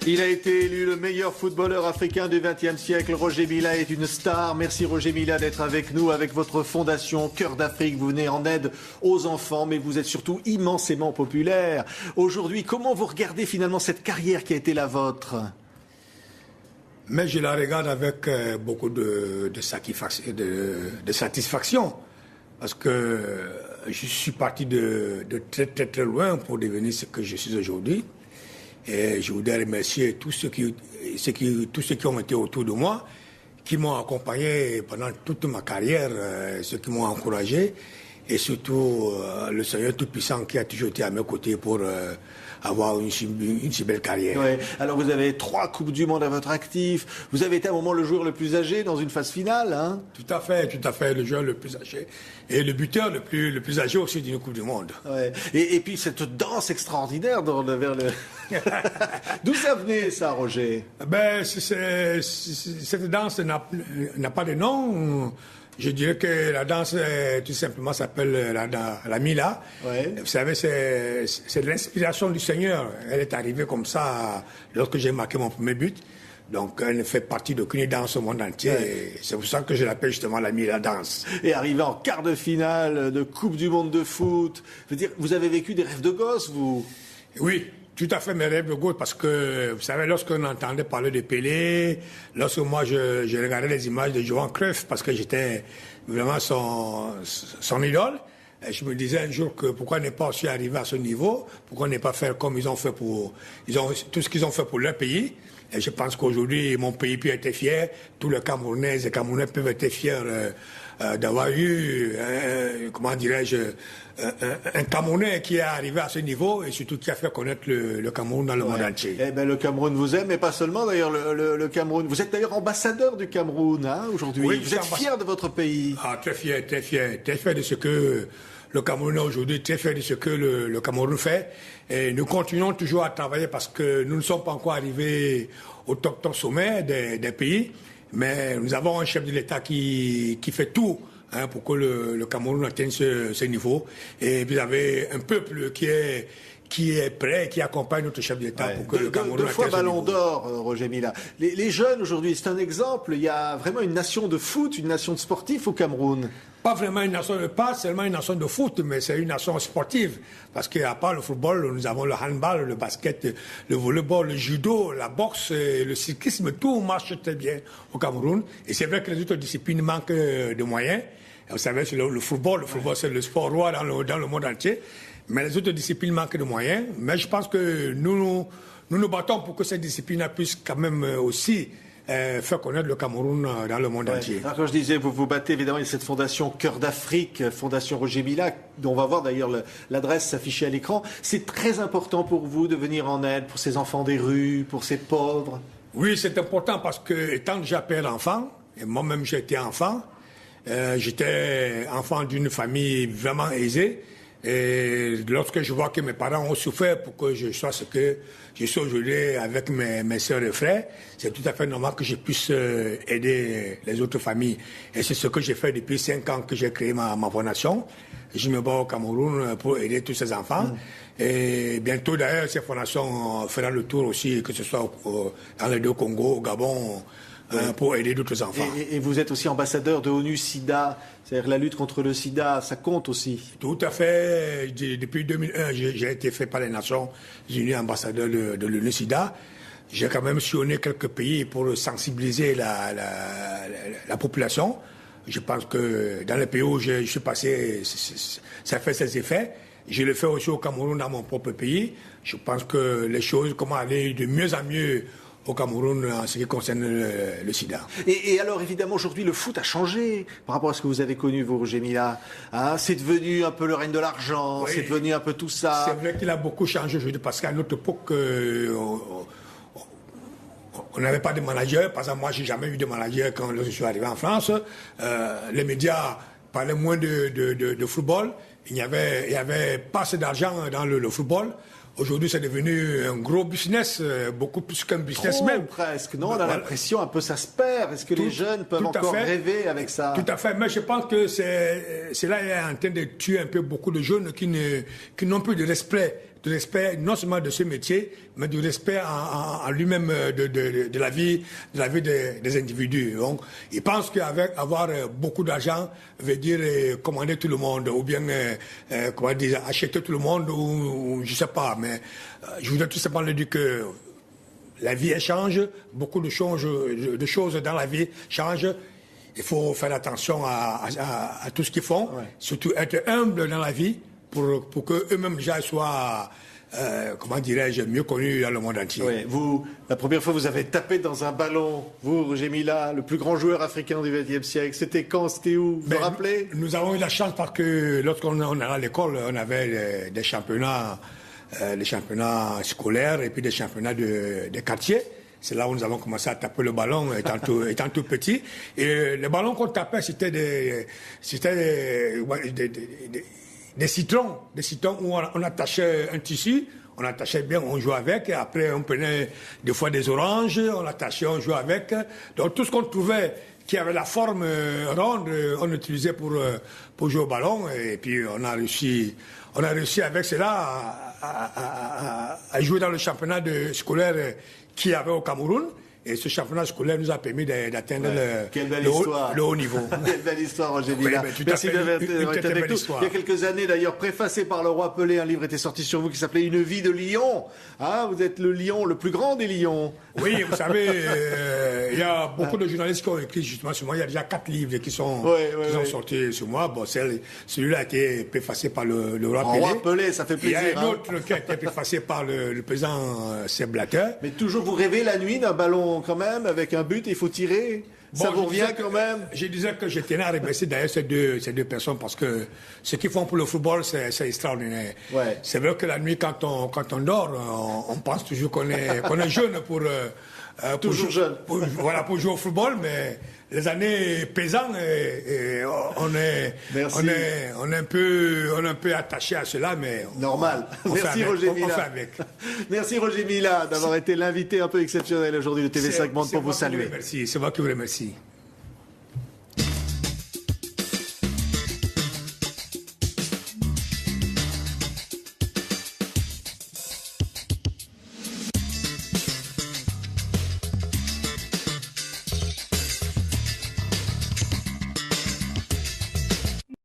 Il a été élu le meilleur footballeur africain du XXe siècle. Roger Milla est une star. Merci Roger Milla d'être avec nous, avec votre fondation Cœur d'Afrique. Vous venez en aide aux enfants, mais vous êtes surtout immensément populaire. Aujourd'hui, comment vous regardez finalement cette carrière qui a été la vôtre ? Mais je la regarde avec beaucoup de satisfaction. Parce que je suis parti de très très très loin pour devenir ce que je suis aujourd'hui. Et je voudrais remercier tous ceux qui ont été autour de moi, qui m'ont accompagné pendant toute ma carrière, ceux qui m'ont encouragé, et surtout le Seigneur Tout-Puissant qui a toujours été à mes côtés pour avoir une si belle carrière. Ouais. Alors vous avez 3 Coupes du Monde à votre actif. Vous avez été à un moment le joueur le plus âgé dans une phase finale, hein ? Tout à fait, le joueur le plus âgé. Et le buteur le plus âgé aussi d'une Coupe du Monde. Ouais. Et puis cette danse extraordinaire vers le... D'où ça venait ça, Roger ? Ben, cette danse n'a pas de nom. Je dirais que la danse, tout simplement, s'appelle la Milla. Ouais. Vous savez, c'est l'inspiration du Seigneur. Elle est arrivée comme ça lorsque j'ai marqué mon premier but. Donc, elle ne fait partie d'aucune danse au monde entier. Ouais. C'est pour ça que je l'appelle justement la Milla danse. Et arrivé en quart de finale de Coupe du Monde de foot, je veux dire, vous avez vécu des rêves de gosse, vous ? Oui. Tout à fait mes rêves de gosse, parce que, vous savez, lorsqu'on entendait parler de Pelé, lorsque moi je regardais les images de Johan Cruyff, parce que j'étais vraiment son idole, et je me disais un jour que pourquoi n'est pas aussi arrivé à ce niveau, pourquoi ne pas faire comme ils ont fait tout ce qu'ils ont fait pour leur pays. Et je pense qu'aujourd'hui, mon pays peut être fier, tous les Camerounais et Camerounais peuvent être fiers d'avoir eu, comment dirais-je, un Camerounais qui est arrivé à ce niveau et surtout qui a fait connaître le Cameroun dans le monde entier. Eh ben, le Cameroun vous aime, mais pas seulement d'ailleurs le Cameroun. Vous êtes d'ailleurs ambassadeur du Cameroun, hein, aujourd'hui. Oui, vous êtes fier de votre pays. Ah, très fier de ce que le Cameroun aujourd'hui, très fier de ce que le Cameroun fait. Et nous continuons toujours à travailler parce que nous ne sommes pas encore arrivés au top sommet des pays. Mais nous avons un chef de l'État qui fait tout pour que le Cameroun atteigne ce niveau. Et vous avez un peuple qui est prêt, qui accompagne notre chef d'État pour que le Cameroun atteigne ce niveau. 2 fois Ballon d'Or, Roger Milla. Les jeunes aujourd'hui, c'est un exemple. Il y a vraiment une nation de foot, une nation de sportifs au Cameroun. Pas seulement une nation de foot, mais c'est une nation sportive. Parce qu'à part le football, nous avons le handball, le basket, le volleyball, le judo, la boxe, le cyclisme, tout marche très bien au Cameroun. Et c'est vrai que les autres disciplines manquent de moyens. Vous savez, c'est le football. Le football, c'est le sport roi dans le monde entier. Mais les autres disciplines manquent de moyens. Mais je pense que nous nous battons pour que cette discipline puisse quand même aussi faire connaître le Cameroun dans le monde entier. Alors, quand je disais, vous vous battez, évidemment, il y a cette fondation Cœur d'Afrique, fondation Roger Milla, dont on va voir d'ailleurs l'adresse s'afficher à l'écran. C'est très important pour vous de venir en aide pour ces enfants des rues, pour ces pauvres. Oui, c'est important parce que, étant déjà père d'enfant, et moi-même j'ai été enfant, j'étais enfant d'une famille vraiment aisée. Et lorsque je vois que mes parents ont souffert pour que je sois ce que je suis aujourd'hui avec mes sœurs et frères, c'est tout à fait normal que je puisse aider les autres familles. Et c'est ce que j'ai fait depuis 5 ans que j'ai créé ma fondation. Je me bats au Cameroun pour aider tous ces enfants. Et bientôt d'ailleurs, cette fondation fera le tour aussi, que ce soit dans les 2 Congos, au Gabon, pour aider d'autres enfants. Et vous êtes aussi ambassadeur de ONU-SIDA, c'est-à-dire la lutte contre le sida, ça compte aussi. Tout à fait. Depuis 2001, j'ai été fait par les Nations Unies ambassadeur de l'ONU-SIDA. J'ai quand même sillonné quelques pays pour sensibiliser la population. Je pense que dans les pays où je suis passé, ça fait ses effets. Je le fais aussi au Cameroun, dans mon propre pays. Je pense que les choses commencent à aller de mieux en mieux au Cameroun en ce qui concerne le sida. Et alors, évidemment, aujourd'hui, le foot a changé par rapport à ce que vous avez connu, vous, Roger Milla. Hein, c'est devenu un peu le règne de l'argent, oui. C'est devenu un peu tout ça. C'est vrai qu'il a beaucoup changé aujourd'hui, parce qu'à notre époque, on n'avait pas de manager. Par exemple, moi, j'ai jamais eu de manager quand je suis arrivé en France. Les médias parlaient moins de football. Il n'y avait pas assez d'argent dans le football. Aujourd'hui, c'est devenu un gros business, beaucoup plus qu'un business même. Presque, non? On a l'impression un peu ça se perd. Est-ce que les jeunes peuvent encore rêver avec ça? Tout à fait, mais je pense que c'est là est en train de tuer un peu beaucoup de jeunes qui n'ont plus de respect du respect non seulement de ce métier, mais du respect en lui-même de la vie des individus. Donc, il pense qu'avec avoir beaucoup d'argent veut dire commander tout le monde, ou bien comment dire, acheter tout le monde, ou je sais pas. Mais je voudrais tout simplement dire que la vie elle change, beaucoup de choses dans la vie changent. Il faut faire attention à tout ce qu'ils font, surtout être humble dans la vie pour qu'eux-mêmes déjà soient, comment dirais-je, mieux connus dans le monde entier. Oui, vous, la première fois, vous avez tapé dans un ballon, vous, Roger Milla, le plus grand joueur africain du XXe siècle. C'était quand, c'était où? Vous vous rappelez? Nous avons eu la chance parce que lorsqu'on allait à l'école, on avait des championnats scolaires et puis des championnats de quartier. C'est là où nous avons commencé à taper le ballon étant tout petit. Et le ballon qu'on tapait, c'était des citrons où on attachait un tissu, on attachait bien, on jouait avec. Et après, on prenait des fois des oranges, on attachait, on jouait avec. Donc tout ce qu'on trouvait qui avait la forme ronde, on utilisait pour jouer au ballon. Et puis on a réussi avec cela à jouer dans le championnat scolaire qu'il y avait au Cameroun. Et ce championnat scolaire nous a permis d'atteindre le haut niveau. Quelle belle histoire, Roger Milla. Merci d'avoir été avec nous. Il y a quelques années, d'ailleurs, préfacé par le roi Pelé, un livre était sorti sur vous qui s'appelait Une vie de lion. Hein, vous êtes le lion, le plus grand des lions. Oui, vous savez, il y a beaucoup de journalistes qui ont écrit justement sur moi. Il y a déjà 4 livres qui sont sortis sur moi. Bon, celui-là a été préfacé par le roi Pelé. Roi Pelé, ça fait plaisir. Il y a un autre qui a été préfacé par le président Sepp Blatter. Mais toujours, vous rêvez la nuit d'un ballon quand même, avec un but, il faut tirer. Ça vous revient quand même? Je disais que je tenais à remercier d'ailleurs ces deux personnes parce que ce qu'ils font pour le football, c'est extraordinaire. Ouais. C'est vrai que la nuit, quand on dort, on pense toujours qu'on est jeune toujours jeune. Pour jouer au football, mais les années pesant, on est un peu attaché à cela, mais normal. Merci Roger Milla. On fait avec. Merci Roger Milla d'avoir été l'invité un peu exceptionnel aujourd'hui de TV5 Monde pour vous saluer. Merci, c'est moi qui vous remercie.